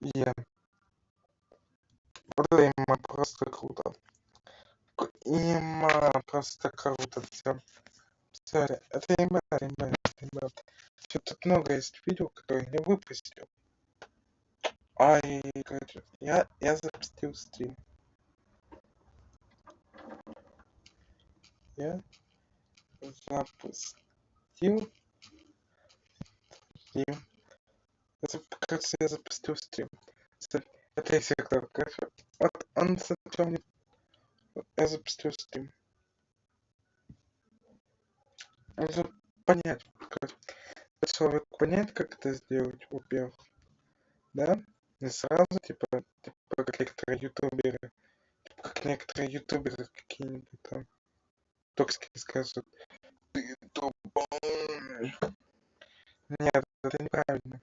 Я. Вот это именно просто круто. Именно просто круто. Все, это именно. Всё, тут много есть видео, которые я выпустил. Ай, короче, я запустил стрим. Я запустил стрим. Кажется, я запустил стрим. Это сектор, короче. Вот он сначала не... Я запустил стрим. Нужно понять, короче. Человек понять, как это сделать, во-первых. Да? Не сразу, как некоторые ютуберы. Как некоторые ютуберы какие-нибудь там токсики скажут. Ты тупой. Нет, это неправильно.